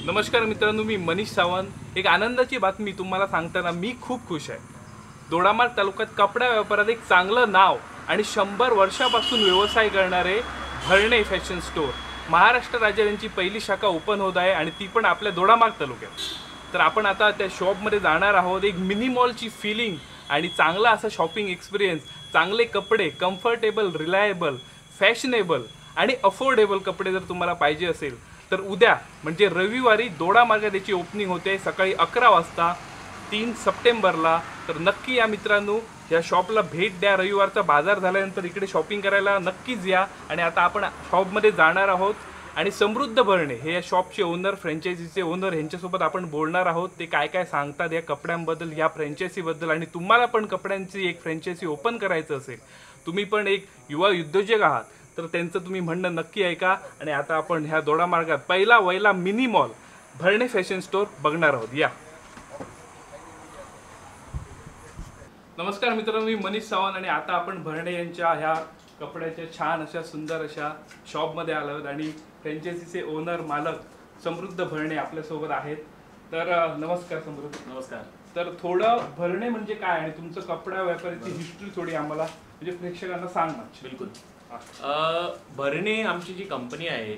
नमस्कार मित्रांनो, मी मनीष सावंत. एक आनंदाची बातमी तुम्हाला सांगताना मी खूप खुश आहे. दोडामार्ग तालुक्यात कपडा व्यापारात एक चांगलं नाव आणि 100 वर्षापासून व्यवसाय करणारे भरणे फॅशन स्टोर महाराष्ट्र राज्यात यांची पहिली शाखा ओपन होत आहे आणि ती पण आपल्या दोडामार्ग तालुक्यात. तर आपण आता त्या शॉपमध्ये जाणार आहोत. एक मिनी मॉलची फिलिंग आणि चांगला असा शॉपिंग एक्सपिरियन्स, चांगले कपडे, कम्फर्टेबल, रिलायबल, फॅशनेबल आणि अफोर्डेबल कपडे जर तुम्हाला पाहिजे असेल तर उद्या म्हणजे रविवारी दोडामार्गात याची ओपनिंग होते सकाळी 11 वाजता 3 सप्टेंबरला. तर नक्की या मित्रांनो, या शॉपला भेट द्या. रविवारचा बाजार झाल्यानंतर इकडे शॉपिंग करायला नक्कीच या. आणि आता आपण शॉपमध्ये जाणार आहोत आणि समृद्ध भरणे हे या शॉपचे ओनर, फ्रँचायझीचे ओनर, यांच्यासोबत आपण बोलणार आहोत. ते काय काय सांगतात या कपड्यांबद्दल, या फ्रँचायझीबद्दल. आणि तुम्हाला पण कपड्यांची एक फ्रँचायझी ओपन करायचं असेल, तुम्ही पण एक युवा उद्योजक आहात, तर त्यांचं तुम्ही म्हणणं नक्की ऐका. आणि आता आपण ह्या दोडामार्गात पहिला वहिला मिनी मॉल भरणे फॅशन स्टोर बघणार आहोत. या. नमस्कार मित्रांनो, मी मनीष सावंत आणि आता आपण भरणे यांच्या ह्या कपड्याच्या छान अशा सुंदर अशा शॉपमध्ये आलो आहोत आणि फ्रँचायझीचे ओनर, मालक समृद्ध भरणे आपल्यासोबत आहेत. तर नमस्कार समृद्ध. नमस्कार. तर थोडं भरणे म्हणजे काय आणि तुमचं कपडा व्यापाराची हिस्ट्री थोडी आम्हाला म्हणजे प्रेक्षकांना सांग ना. बिलकुल. भरणे आमची जी कंपनी आहे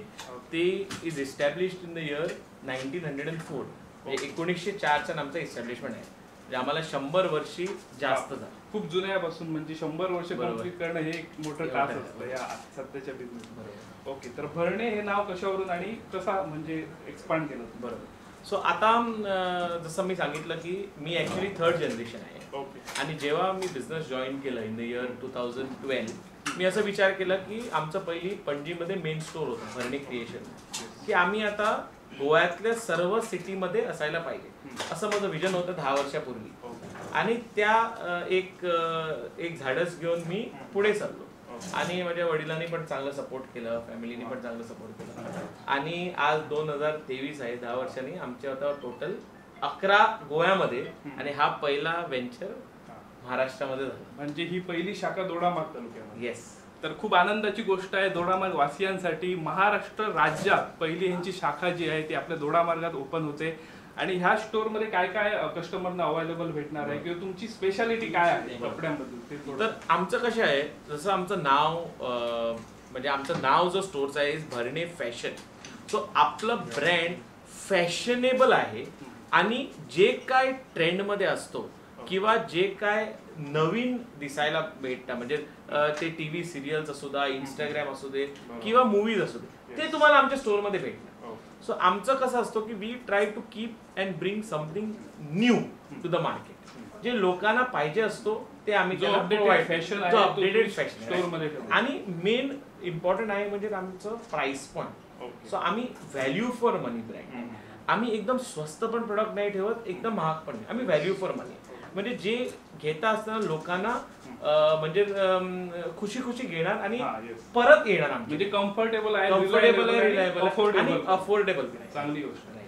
ती is established in the year 1904. 1904चं आमचं एस्टॅब्लिशमेंट आहे. म्हणजे आम्हाला 100 वर्षी जास्त झालं. खूप जुन्यापासून म्हणजे 100 वर्ष कंप्लीट करणं हे एक मोठं टास्क असतं या सध्याच्या बिझनेस. बरोबर. ओके. तर भरणे हे नाव कशावरून आणि कसा म्हणजे एक्सपांड केलं? बरोबर. सो आता जसं मी सांगितलं की मी ॲक्च्युली 3rd जनरेशन आहे. ओके. आणि जेव्हा मी बिझनेस जॉईन केलं इन द इयर 2012, मी असं विचार केला की आमचं पहिली पणजीमध्ये मेन स्टोर होतं भरणे क्रिएशन, की आम्ही आता गोव्यातल्या सर्व सिटीमध्ये असायला पाहिजे, असं माझं विजन होतं 10 वर्षापूर्वी. आणि त्या एक झाडच घेऊन मी पुढे चाललो. आणि माझ्या वडिलांनी पण चांगलं सपोर्ट केलं, फॅमिलीने पण चांगलं सपोर्ट केलं. आणि आज 2023 आहे, 10 वर्षांनी आमच्या आता टोटल 11 गोव्यामध्ये आणि हा पहिला वेंचर महाराष्ट्रामध्ये झाला. म्हणजे ही पहिली शाखा दोडामार्ग तालुक्यामध्ये. येस. तर खूप आनंदाची गोष्ट आहे दोडामार्ग वासियांसाठी. महाराष्ट्र राज्यात पहिली ह्यांची शाखा जी आहे ती आपल्या दोडामार्गात ओपन होते. आणि ह्या स्टोअरमध्ये काय काय कस्टमरना अवेलेबल भेटणार आहे किंवा तुमची स्पेशालिटी काय आहे कपड्यांबद्दल? तर आमचं कसं आहे, जसं आमचं नाव म्हणजे आमचं नाव जो स्टोअरचं आहे इज भरणे फॅशन. सो आपलं ब्रँड फॅशनेबल आहे आणि जे काय ट्रेंडमध्ये असतो किंवा जे काय नवीन दिसायला भेटतं, म्हणजे ते टीव्ही सिरियल्स असू दे, इंस्टाग्राम असू दे किंवा मूवीज असू दे, ते तुम्हाला आमच्या स्टोअरमध्ये भेटणार. सो आमचं कसं असतो की we try to keep and bring something new to the market. जे लोकांना पाहिजे असतो ते आम्ही अपडेटेड फॅशन. आणि मेन इम्पॉर्टंट आहे म्हणजे आमचं प्राइस पॉइंट. सो आम्ही व्हॅल्यू फॉर मनी ब्रँड. आम्ही एकदम स्वस्त पण प्रोडक्ट नाही ठेवत, एकदम महाग पण नाही. आम्ही व्हॅल्यू फॉर मनी, म्हणजे जे घेता असताना लोकांना म्हणजे खुशी खुशी घेणार आणि परत येणार. म्हणजे कम्फर्टेबल आहे, रिलायबल आणि अफोर्डेबल. चांगली गोष्ट आहे.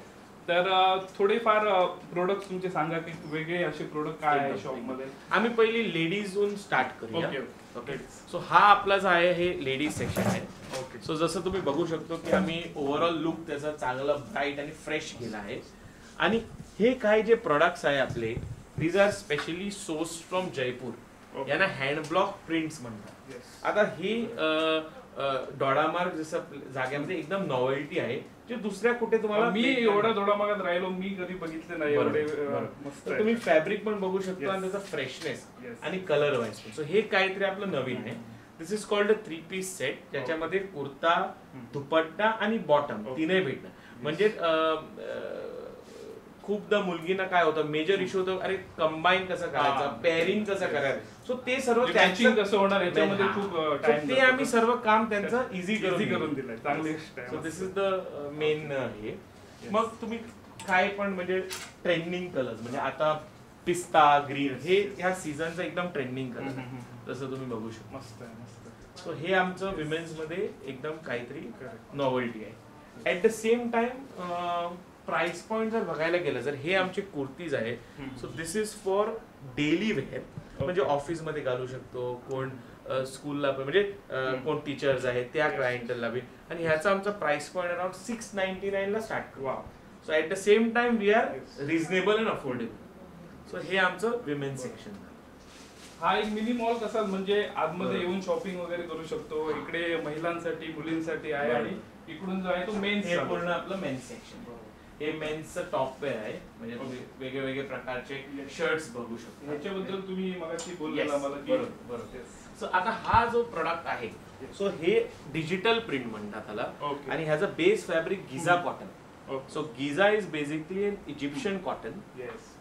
तर थोडेफार प्रोडक्ट तुमचे सांगा की वेगळे असे प्रोडक्ट काय आहे शॉपमध्ये. आम्ही पहिली लेडीजहून स्टार्ट करूया. ओके. सो हा आपला जो आहे हे लेडीज सेक्शन आहे. ओके. सो जसं तुम्ही बघू शकतो की आम्ही ओव्हरऑल लुक त्याचा चांगला ब्राईट आणि फ्रेश केला आहे. आणि हे काय जे प्रोडक्ट्स आहे आपले, these are specially sourced from Jaipur. यांना हँड ब्लॉक प्रिंट्स म्हणतात. आता ही दोडामार्ग जसं जागेमध्ये एकदम नॉवेल्टी आहे, जे दुसऱ्या कुठे तुम्हाला, मी एवढ्या दोडामार्गात राहिलो, मी कधी बघितलं नाही एवढे मस्त. तुम्ही फॅब्रिक पण बघू शकता आणि त्याचा फ्रेशनेस आणि कलर वाईज. सो हे काहीतरी आपलं नवीन आहे. This is called a 3-piece set, ज्याच्यामध्ये कुर्ता, दुपट्टा आणि बॉटम तीनही भेटणार. म्हणजे खूपदा मुलगीना काय होतं, मेजर इश्यू होतो, अरे कंबाईन कसं करायचं, पेअरिंग कसं करायचं. सो ते सर्व कॅचिंग कसं होणार याच्यामध्ये खूप टाइम, ते आम्ही सर्व काम त्यांचं इझी करून दिलंय. चांगली. So this is the main हे. मग तुम्ही काय पण म्हणजे ट्रेंडिंग कलर्स, म्हणजे आता पिस्ता ग्रीन हे ह्या सीझनचं एकदम ट्रेंडिंग कलर, जसं तुम्ही बघू शकता. मस्त आहे, मस्त. सो हे आमचं विमेन्स मध्ये एकदम काहीतरी नॉवेल्टी आहे. At the same time price point जर बघायला गेलं, जर हे आमचे कुर्तीज आहे, so this is for daily wear. म्हणजे ऑफिसमध्ये घालू शकतो, कोण स्कूलला म्हणजे कोण टीचर्स आहेत त्या क्लायंटला बी. आणि ह्याचा आमचा प्राइस पॉइंट अराउंड 699 ला स्टार्ट करू. So at the same time we are reasonable and affordable. So हे आमचं विमेन सेक्शन. हा एक मिनी मॉल कसा म्हणजे आतमध्ये येऊन शॉपिंग वगैरे करू शकतो. इकडे महिलांसाठी मुलींसाठी आहे आणि इकडून जो आहे तो मेन्स. हे पूर्ण आपलं मेन्स सेक्शन. हे मेन्सचं टॉप वेअर आहे, म्हणजे तुम्ही वेगळे वेगळे प्रकारचे शर्ट्स बघू शकता. ह्याच्याबद्दल तुम्ही मगाशी बोललेला मला की बरोबर. सो आता हा जो प्रोडक्ट आहे, सो हे डिजिटल प्रिंट म्हणतात त्याला. Okay. आणि ह्याचा base fabric Giza cotton. So Giza is basically Egyptian cotton.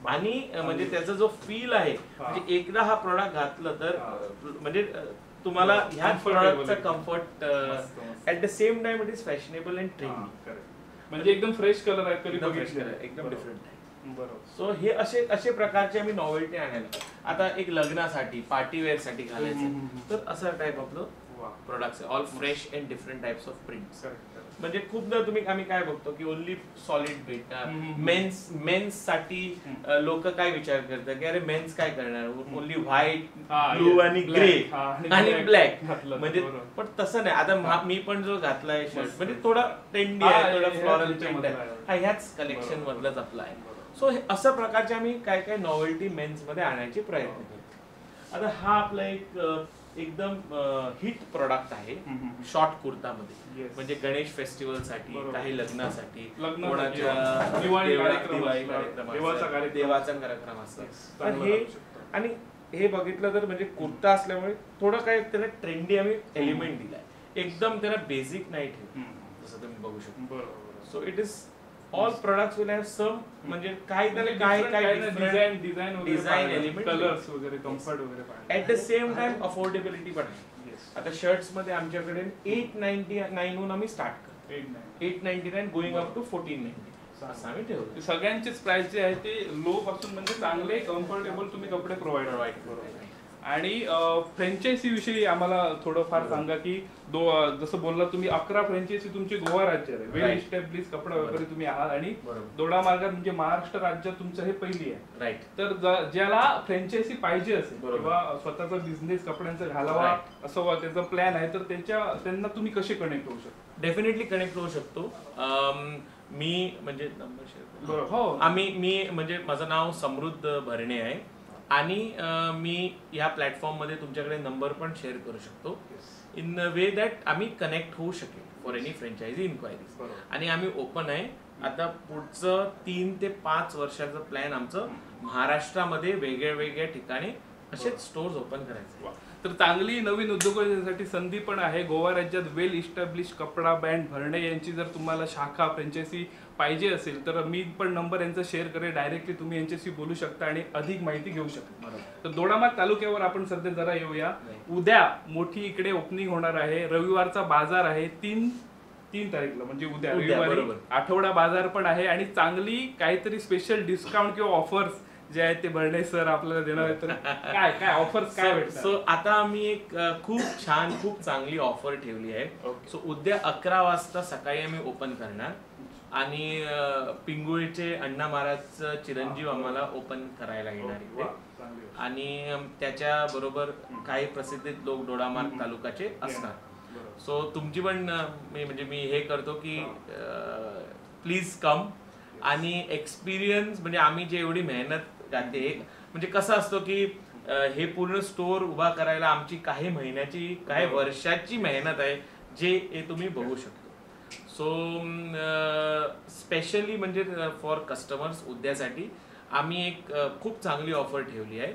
आणि म्हणजे त्याचा जो फील आहे, म्हणजे एकदा हा प्रोडक्ट घातलं तर म्हणजे तुम्हाला ह्या प्रोडक्टचा comfort at the same time it is fashionable and trendy. म्हणजे एकदम फ्रेश कलर आहे, कधी एकदम डिफरंट आहे. सो हे असे प्रकारचे आम्ही नॉवेल्टी आणायला. आता एक लग्नासाठी पार्टीवेअर साठी घालायचं तर असं टाइप आपलं products all fresh and different types of prints. म्हणजे खूपदा आम्ही काय बघतो की ओनली सॉलिड भेटणार. मेन्स साठी लोक काय विचार करतात की अरे मेन्स काय करणार, ओनली व्हाईट, ब्लू आणि ग्रे आणि ब्लॅक. म्हणजे पण तसं नाही. आता मी पण जो घातलाय शर्ट म्हणजे थोडा ट्रेंडी आहे, थोडा फ्लोरल प्रिंट आहे, हा ह्याच कलेक्शन मधलाच आपला आहे. सो अशा प्रकारचे आम्ही काय काय नॉवेल्टी मेन्स मध्ये आणायचे प्रयत्न करतो. आता हा आपला एक एकदम हिट प्रोडक्ट आहे शॉर्ट कुर्तामध्ये. म्हणजे गणेश फेस्टिवल साठी, काही लग्नासाठी, कोणाच्या दिवाळी देवाचा कार्यक्रम असतात. आणि हे बघितलं तर म्हणजे कुर्ता असल्यामुळे थोडं काय त्याला ट्रेंडी आम्ही एलिमेंट दिलाय. एकदम त्याला बेसिक नाही ठेवलं, जसं तुम्ही बघू शकता. So it is all products will have some म्हणजे काय त्याला काय डिझाईन एलिमेंट, कलर्स वगैरे, कम्फर्ट वगैरे. At the same time affordability पण आहे. आता शर्ट्स मध्ये आमच्याकडे 899 हून आम्ही स्टार्ट करतो. 899 गोइंग अप टू 1490 असं आम्ही ठेवतो. सगळ्यांचेच प्राइस जे आहे ते लो पासून म्हणजे चांगले कम्फर्टेबल तुम्ही कपडे प्रोव्हाइड करू. आणि फ्रँचायसी विषयी आम्हाला थोडंफार सांगा की जसं बोलला तुम्ही 11 फ्रँचायसी तुमची गोवा राज्यात आहे. वेल इस्टॅब्लिश कपडा व्यापारी तुम्ही आहात आणि दोडामार्गात म्हणजे महाराष्ट्र राज्यात तुमचं हे पहिली आहे. राईट. तर ज्याला फ्रँचायसी पाहिजे असेल किंवा स्वतःचा बिझनेस कपड्यांचा घालावा असं त्याचा प्लॅन आहे तर त्यांना तुम्ही कसे कनेक्ट होऊ शकता? डेफिनेटली कनेक्ट होऊ शकतो. मी म्हणजे नंबर शेअर हो. मी म्हणजे माझं नाव समृद्ध भरणे आहे आणि मी या प्लॅटफॉर्म मध्ये तुमच्याकडे नंबर पण शेअर करू शकतो इन वे दॅट आम्ही कनेक्ट होऊ शकेल फॉर एनी फ्रँचायझी इन्क्वायरीज. आणि आम्ही ओपन आहे. आता पुढचं 3 ते 5 वर्षाचं प्लॅन आमचं महाराष्ट्रामध्ये वेगळ्या ठिकाणी असेच स्टोर्स ओपन करायचे. तर चांगली नवीन उद्योगांसाठी संधी पण आहे. गोवा राज्यात वेल इस्टॅब्लिश कपडा ब्रँड भरणे यांची जर तुम्हाला शाखा फ्रँचायसी पाहिजे असेल तर मी पण नंबर यांचा शेअर करेल. डायरेक्टली तुम्ही यांच्याशी बोलू शकता आणि अधिक माहिती घेऊ शकता. तर दोडामार्ग तालुक्यावर आपण सध्या जरा येऊया. उद्या मोठी इकडे ओपनिंग होणार आहे. रविवारचा बाजार आहे 3 तारीखला म्हणजे उद्या रविवारी आठवडा बाजार पण आहे आणि चांगली काहीतरी स्पेशल डिस्काउंट किंवा ऑफर्स जे आहेत ते भरणे सर आपल्याला देणार आहेत. तर काय ऑफर्स काय भेटतात? सो आता आम्ही एक खूप चांगली ऑफर ठेवली आहे. सो उद्या 11 वाजता सकाळी आम्ही ओपन करणार आणि पिंगुळीचे अण्णा महाराज चिरंजीव आम्हाला ओपन करायला येणार इथे. आणि त्याच्या बरोबर काही प्रसिद्ध लोक दोडामार्ग तालुक्याचे असणार. सो तुमची पण मी हे करतो की प्लीज कम. आणि एक्सपिरियन्स म्हणजे आम्ही जे एवढी मेहनत घालते म्हणजे कसं असतो की हे पूर्ण स्टोर उभा करायला आमची काही महिन्याची काही वर्षाची मेहनत आहे जे हे तुम्ही बघू शकतो. सो स्पेशली म्हणजे फॉर कस्टमर्स उद्यासाठी आम्ही एक खूप चांगली ऑफर ठेवली आहे.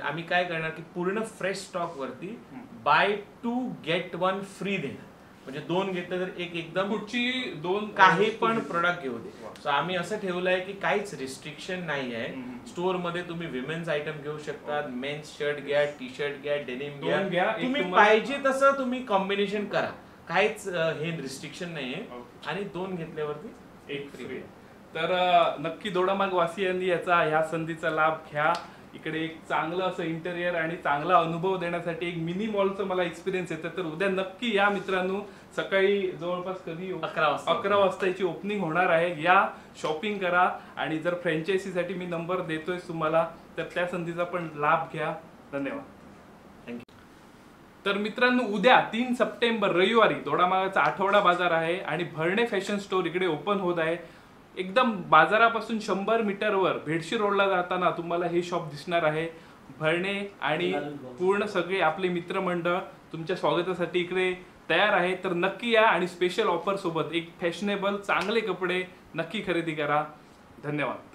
आम्ही काय करणार की पूर्ण फ्रेश स्टॉक वरती बाय 2 get 1 फ्री देणार. म्हणजे 2 घेतलं तर एक एकदम कुठची 2 काही पण प्रोडक्ट घेऊ दे. सो आम्ही असं ठेवलंय की काहीच रिस्ट्रिक्शन नाही आहे. स्टोर मध्ये तुम्ही विमेन्स आयटम घेऊ शकता, मेन्स शर्ट घ्या, टी शर्ट घ्या, डेनिम घ्या, तुम्ही पाहिजे तसं तुम्ही कॉम्बिनेशन करा. काहीच हे रिस्ट्रिक्शन नाहीये. आणि 2 घेतल्यावरती 1 फ्री. तर नक्की दोडामार्ग वासियांनी ह्या संधीचा लाभ घ्या. इकडे एक चांगलं असं इंटेरियर आणि चांगला अनुभव देण्यासाठी एक मिनी मॉलचं मला एक्सपिरियन्स येतं. तर उद्या नक्की या मित्रांनो. सकाळी जवळपास कधी 11 वाजता याची ओपनिंग होणार आहे. या शॉपिंग करा आणि जर फ्रँचायसीसाठी मी नंबर देतोय तुम्हाला तर त्या संधीचा पण लाभ घ्या. धन्यवाद. थँक्यू. तर मित्रांनो उद्या 3 सप्टेंबर रविवारी दोडामार्गाचा आठवडा बाजार आहे आणि भरणे फॅशन स्टोर इकडे ओपन होत आहे. एकदम बाजारापासून 100 मीटरवर भेडशी रोडला जाताना तुम्हाला हे शॉप दिसणार आहे. भरणे आणि पूर्ण सगळे आपले मित्रमंडळ तुमच्या स्वागतासाठी इकडे तयार आहे. तर नक्की या आणि स्पेशल ऑफर सोबत एक फॅशनेबल चांगले कपडे नक्की खरेदी करा. धन्यवाद.